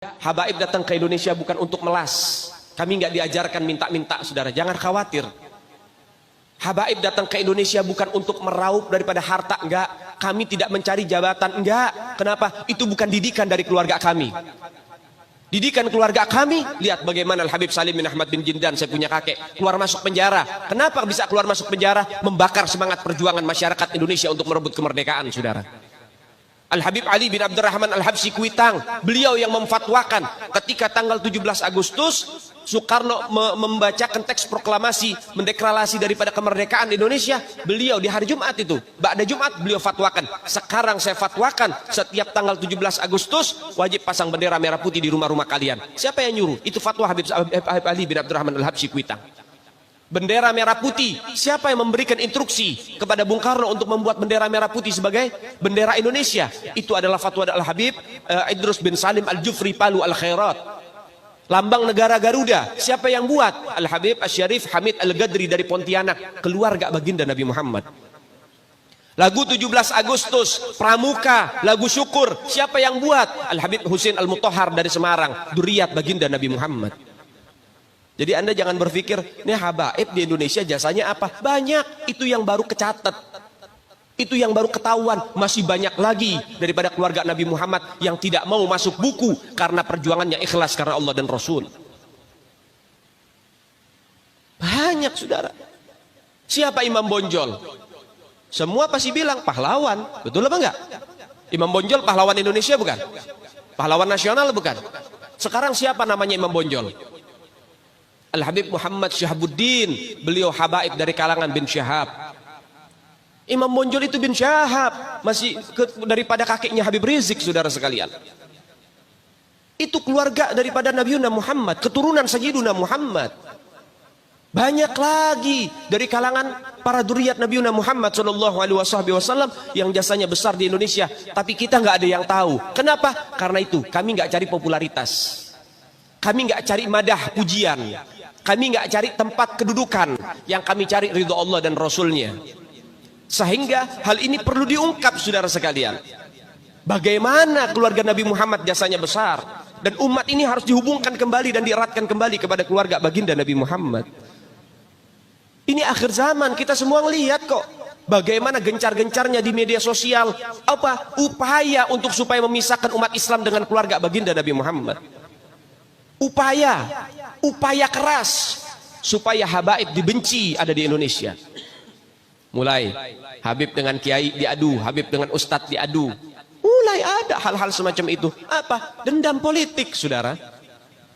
Habaib datang ke Indonesia bukan untuk melas. Kami nggak diajarkan minta-minta, saudara. Jangan khawatir. Habaib datang ke Indonesia bukan untuk meraup daripada harta, enggak. Kami tidak mencari jabatan, enggak. Kenapa? Itu bukan didikan dari keluarga kami. Didikan keluarga kami, lihat bagaimana Al-Habib Salim bin Ahmad bin Jindan, saya punya kakek, keluar masuk penjara. Kenapa bisa keluar masuk penjara? Membakar semangat perjuangan masyarakat Indonesia untuk merebut kemerdekaan, saudara. Al-Habib Ali bin Abdurrahman Al-Habsyi Kuitang, beliau yang memfatwakan ketika tanggal 17 Agustus Soekarno membacakan teks proklamasi mendeklarasi daripada kemerdekaan Indonesia. Beliau di hari Jumat itu, ba'da Jumat beliau fatwakan, sekarang saya fatwakan setiap tanggal 17 Agustus wajib pasang bendera merah putih di rumah-rumah kalian. Siapa yang nyuruh? Itu fatwa Habib Ali bin Abdurrahman Al-Habsyi Kuitang. Bendera merah putih, siapa yang memberikan instruksi kepada Bung Karno untuk membuat bendera merah putih sebagai bendera Indonesia? Itu adalah fatwa Al-Habib Idrus bin Salim Al-Jufri Palu Al-Khairat. Lambang negara Garuda, siapa yang buat? Al-Habib Asy-Syarif Hamid Al-Gadri dari Pontianak, keluarga baginda Nabi Muhammad. Lagu 17 Agustus, Pramuka, lagu syukur, siapa yang buat? Al-Habib Husain Al-Mutahhar dari Semarang, dzurriyyat baginda Nabi Muhammad. Jadi Anda jangan berpikir, ini habaib di Indonesia jasanya apa? Banyak, itu yang baru kecatat. Itu yang baru ketahuan. Masih banyak lagi daripada keluarga Nabi Muhammad yang tidak mau masuk buku karena perjuangannya ikhlas karena Allah dan Rasul. Banyak, saudara. Siapa Imam Bonjol? Semua pasti bilang pahlawan. Betul apa enggak? Imam Bonjol pahlawan Indonesia bukan? Pahlawan nasional bukan? Sekarang siapa namanya Imam Bonjol? Al-Habib Muhammad Syahabuddin, beliau habaib dari kalangan bin Syahab. Imam Bonjol itu bin Syahab, masih daripada kakeknya Habib Rizik, saudara sekalian. Itu keluarga daripada Nabiuna Muhammad, keturunan Sayyiduna Muhammad. Banyak lagi dari kalangan para dzurriyyat Nabiuna Muhammad sallallahu alaihi wasallam yang jasanya besar di Indonesia, tapi kita nggak ada yang tahu. Kenapa? Karena itu kami nggak cari popularitas. Kami nggak cari madah pujian. Kami nggak cari tempat kedudukan, yang kami cari ridho Allah dan Rasulnya. Sehingga hal ini perlu diungkap, saudara sekalian. Bagaimana keluarga Nabi Muhammad jasanya besar, dan umat ini harus dihubungkan kembali dan dieratkan kembali kepada keluarga baginda Nabi Muhammad. Ini akhir zaman, kita semua ngelihat kok bagaimana gencar-gencarnya di media sosial apa upaya untuk supaya memisahkan umat Islam dengan keluarga baginda Nabi Muhammad. Upaya keras supaya habaib dibenci ada di Indonesia. Mulai Habib dengan kiai diadu, Habib dengan ustadz diadu. Mulai ada hal-hal semacam itu. Apa? Dendam politik, saudara.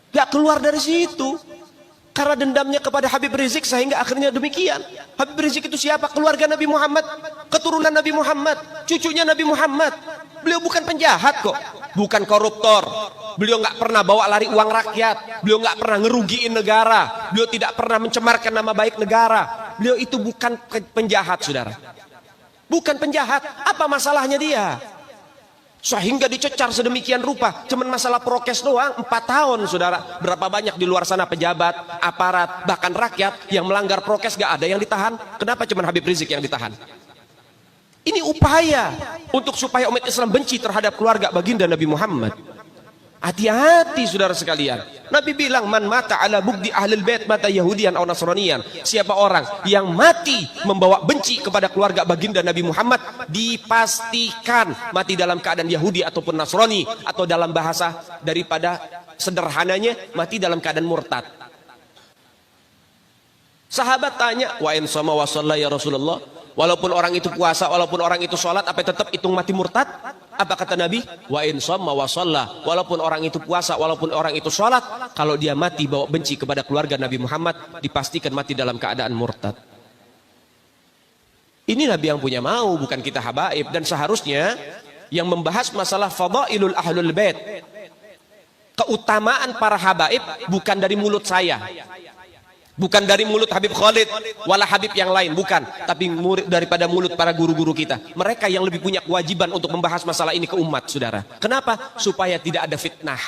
Gak keluar dari situ. Karena dendamnya kepada Habib Rizik sehingga akhirnya demikian. Habib Rizik itu siapa? Keluarga Nabi Muhammad, keturunan Nabi Muhammad, cucunya Nabi Muhammad. Beliau bukan penjahat kok, bukan koruptor. Beliau nggak pernah bawa lari uang rakyat. Beliau nggak pernah ngerugiin negara. Beliau tidak pernah mencemarkan nama baik negara. Beliau itu bukan penjahat, saudara. Bukan penjahat. Apa masalahnya dia? Sehingga dicecar sedemikian rupa. Cuman masalah prokes doang, 4 tahun, saudara. Berapa banyak di luar sana pejabat, aparat, bahkan rakyat yang melanggar prokes gak ada yang ditahan. Kenapa cuman Habib Rizik yang ditahan? Ini upaya untuk supaya umat Islam benci terhadap keluarga baginda Nabi Muhammad. Hati-hati, saudara sekalian. Nabi bilang, man mata ala bugdi ahlul bait mata yahudian atau nasranian. Siapa orang yang mati membawa benci kepada keluarga baginda Nabi Muhammad, dipastikan mati dalam keadaan Yahudi ataupun Nasrani, atau dalam bahasa daripada sederhananya mati dalam keadaan murtad. Sahabat tanya, wa in sama wa shalla ya Rasulullah, walaupun orang itu puasa, walaupun orang itu sholat, apa tetap hitung mati murtad? Apa kata Nabi? Wa in shamma wa shalla, walaupun orang itu puasa, walaupun orang itu sholat, kalau dia mati bawa benci kepada keluarga Nabi Muhammad, dipastikan mati dalam keadaan murtad. Ini Nabi yang punya mau, bukan kita habaib. Dan seharusnya yang membahas masalah fadailul ahlul bait, keutamaan para habaib, bukan dari mulut saya, bukan dari mulut Habib Khalid wala Habib yang lain, bukan, tapi daripada mulut para guru-guru kita. Mereka yang lebih punya kewajiban untuk membahas masalah ini ke umat, saudara. Kenapa? Supaya tidak ada fitnah.